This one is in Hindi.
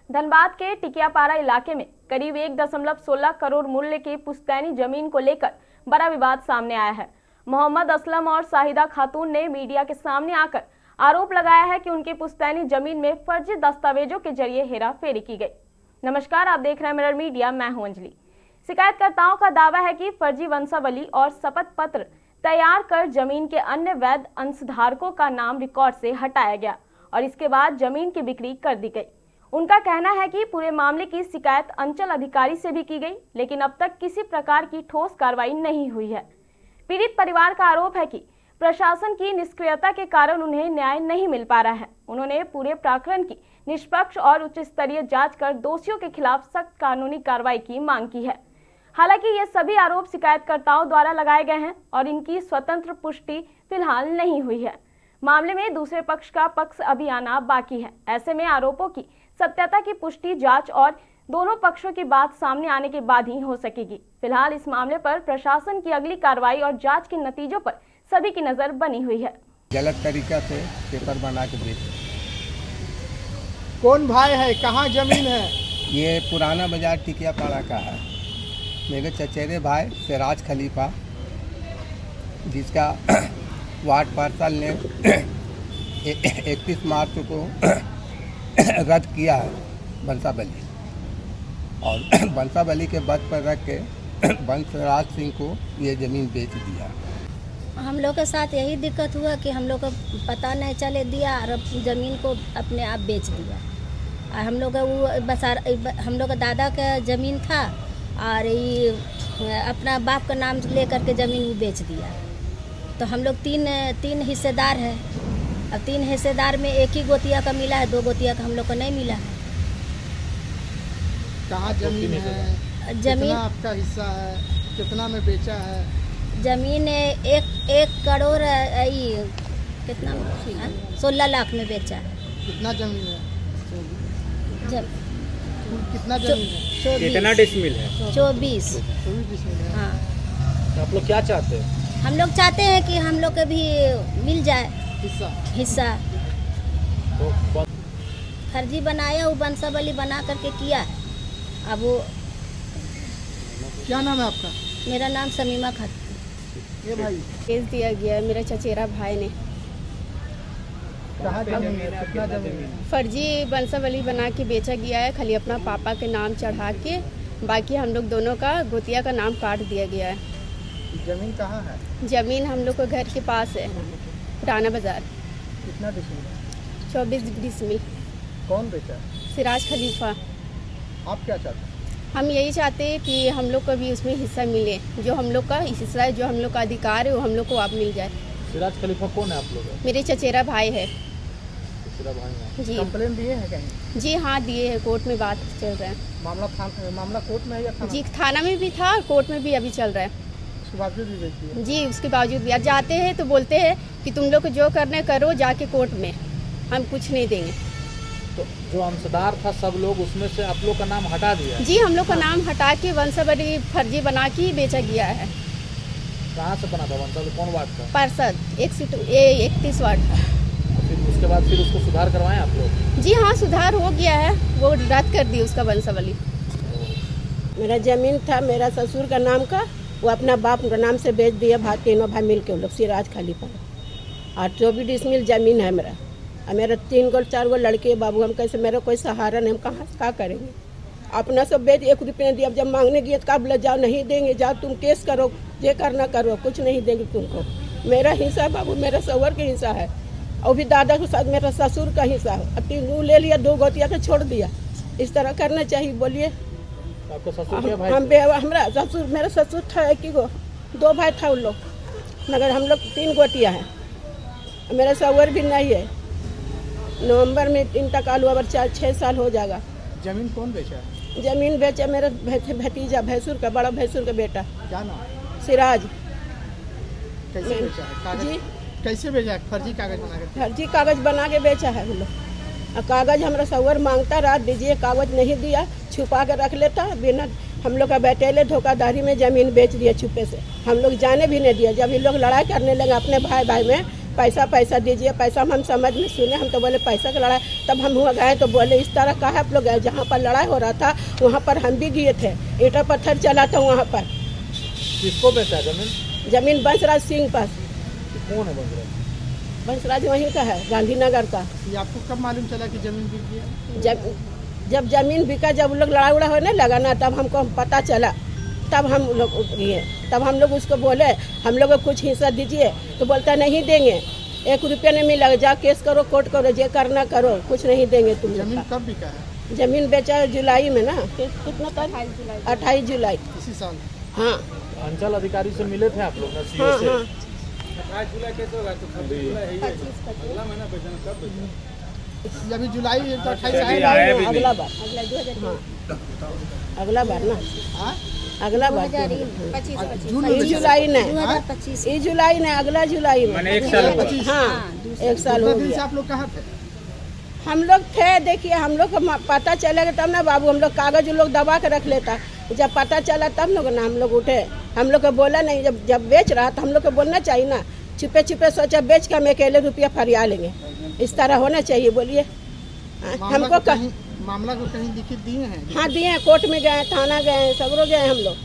धनबाद के टिकियापाड़ा इलाके में करीब 1.16 करोड़ मूल्य की पुश्तैनी जमीन को लेकर बड़ा विवाद सामने आया है। मोहम्मद असलम और शाहिदा खातून ने मीडिया के सामने आकर आरोप लगाया है कि उनकी पुश्तैनी जमीन में फर्जी दस्तावेजों के जरिए हेराफेरी की गई। नमस्कार, आप देख रहे हैं मिरर मीडिया, मैं हूं अंजलि। शिकायतकर्ताओं का दावा है कि फर्जी वंशावली और शपथ पत्र तैयार कर जमीन के अन्य वैध अंशधारकों का नाम रिकॉर्ड से हटाया गया और इसके बाद जमीन की बिक्री कर दी गई। उनका कहना है कि पूरे मामले की शिकायत अंचल अधिकारी से भी की गई, लेकिन अब तक किसी प्रकार की ठोस कार्रवाई नहीं हुई है। पीड़ित परिवार का आरोप है कि प्रशासन की निष्क्रियता के कारण उन्हें न्याय नहीं मिल पा रहा है। उन्होंने पूरे प्रकरण की निष्पक्ष और उच्च स्तरीय जांच कर दोषियों के खिलाफ सख्त कानूनी कार्रवाई की मांग की है। हालांकि ये सभी आरोप शिकायतकर्ताओं द्वारा लगाए गए हैं और इनकी स्वतंत्र पुष्टि फिलहाल नहीं हुई है। मामले में दूसरे पक्ष का पक्ष अभी आना बाकी है। ऐसे में आरोपों की सत्यता की पुष्टि, जांच और दोनों पक्षों की बात सामने आने के बाद ही हो सकेगी। फिलहाल इस मामले पर प्रशासन की अगली कार्रवाई और जांच के नतीजों पर सभी की नजर बनी हुई है। गलत तरीका से पेपर बना के बेच। कौन भाई है, कहाँ जमीन है? ये पुराना बाजार टिकियापाड़ा का है। मेरे चचेरे भाई सिराज खलीफा, जिसका वार्ड पार्षद ने 31 मार्च को रद्द किया है बंसावली, और बंसावली के पद पर रख के बंसराज सिंह को ये ज़मीन बेच दिया। हम लोग के साथ यही दिक्कत हुआ कि हम लोग को पता नहीं चले दिया और ज़मीन को अपने आप बेच दिया। और हम लोग का वो हम लोग का दादा का ज़मीन था और ये अपना बाप का नाम ले करके ज़मीन वो बेच दिया। तो हम लोग तीन हिस्सेदार हैं। अब 3 हिस्सेदार में एक ही गोतिया का मिला है, 2 गोतिया का हम लोग को नहीं मिला है। कहाँ जमीन है? जमीन कितना आपका हिस्सा है? कितना में बेचा है? जमीन 1 करोड़ कितना 16 लाख में बेचा है। कितना जमीन है? कितना जमीन है? कितना डिसमिल है? 24 डिसमिल है। हाँ। तो आप लोग क्या चाहते हैं? हम लोग चाहते हैं कि हम लोग को भी मिल जाए हिस्सा। तो फर्जी बनाया, वो वंशावली बना करके किया है। अब वो क्या नाम है आपका? मेरा नाम समीमा खातून। ये भाई केस दिया गया है मेरे चचेरा भाई ने। कहाँ जमीन है? कितना जमीन है? फर्जी वंशावली बना के बेचा गया है, खाली अपना पापा के नाम चढ़ा के, बाकी हम लोग दोनों का गोतिया का नाम काट दिया गया है। जमीन कहाँ है? जमीन हम लोग को घर के पास है, पुराना बाजार। कितना डिसमिल है? 24 डिसमिल। कौन बेचा? सिराज खलीफा। आप क्या चाहते हैं? हम यही चाहते हैं कि हम लोग को भी उसमें हिस्सा मिले। जो हम लोग का हिस्सा है, जो हम लोग का अधिकार है, वो हम लोग को आप मिल जाए। सिराज खलीफा कौन है आप लोग? मेरे चचेरा भाई है। चचेरा भाई है जी। कंप्लेन दिए हैं कहीं? जी हाँ, दिए हैं। कोर्ट में बात चल रहा है। मामला कोर्ट में है या थाना? जी, थाना में भी था और कोर्ट में भी अभी चल रहा है। उसके बावजूद भी बेचती है? जी, उसके बावजूद भी जाते हैं तो बोलते हैं कि तुम लोग को जो करना है करो जाके कोर्ट में, हम कुछ नहीं देंगे। तो जो अंशदार था सब लोग, उसमें से आप लोग का नाम हटा दिया? जी, हम लोग का नाम हटा के वंशावली फर्जी बना के ही बेचा गया है। कहाँ से बना था वंशावली? कौन वार्ड का? पार्षद 31 वार्ड। फिर उसके बाद फिर उसको सुधार करवाएं आप लोग? जी हाँ, सुधार हो गया है, वो रद्द कर दी उसका वंशावली। मेरा ज़मीन था मेरा ससुर का नाम का, वो अपना बाप का नाम से बेच दिया। तीनों भाई मिल के वो लोग सिराज खलीफा। और 24 डिसमिल ज़मीन है मेरा। और मेरा 3-4 लड़के बाबू, हम कैसे, मेरा कोई सहारा नहीं, हम कहाँ से क्या करेंगे? अपना सब बेच 1 रुपये दिया। अब जब मांगने गए तो बोले जाओ नहीं देंगे, जाओ तुम केस करो, ये करना करो, कुछ नहीं देंगे तुमको। मेरा हिस्सा बाबू, मेरा सवर का हिस्सा है, और भी दादा के साथ मेरा ससुर का हिस्सा है। अब 3 ले लिया, 2 गोतिया के छोड़ दिया। इस तरह करना चाहिए? बोलिए। आपका ससुर क्या भाई? हमारा ससुर, मेरा ससुर था 1 गो, 2 भाई था उन लोग, मगर हम लोग 3 गोतिया हैं। मेरा सवर भी नहीं है। नवंबर में इंतकाल हुआ, 4-6 साल हो जाएगा। जमीन कौन बेचा है? जमीन बेचा मेरा भतीजा, भैंसुर का, बड़ा भैंसुर का बेटा। क्या नाम? सिराज। कैसे बेचा है? कागज जी, कैसे बेचा है? फर्जी कागज बना के? फर्जी कागज बना के बेचा है हम लोग। और कागज हमारा सवर मांगता रहा, दीजिए, कागज नहीं दिया, छुपा कर रख लेता। बिना हम लोग का बैठेले धोखाधड़ी में ज़मीन बेच दिया छुपे से। हम लोग जाने भी नहीं दिया। जब ये लोग लड़ाई करने लगे अपने भाई में, पैसा दीजिए, पैसा हम समझ में सुने, हम तो बोले पैसा का लड़ाई। तब हम हुआ गए तो बोले इस तरह कहा आप लोग गए, जहाँ पर लड़ाई हो रहा था वहाँ पर हम भी गए थे, ईंटा पत्थर चला था वहाँ पर। किसको बेचा जमीन? जमीन बंसराज सिंह पास। कौन है बंसराज? बंसराज वहीं का है, गांधीनगर का। ये आपको कब मालूम चला कि जमीन बिक गया? जब जमीन बिका, जब लोग लड़ाई उड़ा होने लगा ना, तब हमको पता चला, तब हम लोग गए। तब हम लोग उसको बोले हम लोग को कुछ हिस्सा दीजिए, तो बोलता नहीं देंगे, 1 रुपया नहीं मिलेगा, जा केस करो, कोर्ट करो, जे करना करो, कुछ नहीं देंगे तुम। जमीन कब बिका है? जमीन बेचा है जुलाई में ना, कितना तारीख? 28 जुलाई इसी साल। हाँ अंचल अधिकारी से मिले थे आप लोग ना? सीओ हाँ से? हाँ। 28 जुलाई कैसे होगा? तो अगला महीना बेचना कब बेचना? अभी जुलाई तो 28 अगला बार, हाँ अगला बार ना, अगला बार जून ई जुलाई नहीं, 2025 ई जुलाई नहीं, अगला जुलाई में। 1 साल होगा। हाँ 1 साल हो दिन से गया। आप लोग कहाँ थे? हम लोग थे, देखिए हम लोग को पता चलेगा तब ना बाबू, हम लोग कागज लोग दबा के रख लेता, जब पता चला तब लोग ना हम लोग उठे। हम लोग को बोला नहीं, जब बेच रहा तो हम लोग को बोलना चाहिए ना, छिपे छिपे सोचा बेच के हम अकेले रुपया फरिया लेंगे, इस तरह होना चाहिए। बोलिए हमको मामला को कहीं लिखित दिए हैं? हाँ दिए, कोर्ट में गए, थाना गए, सगरो गए हम लोग।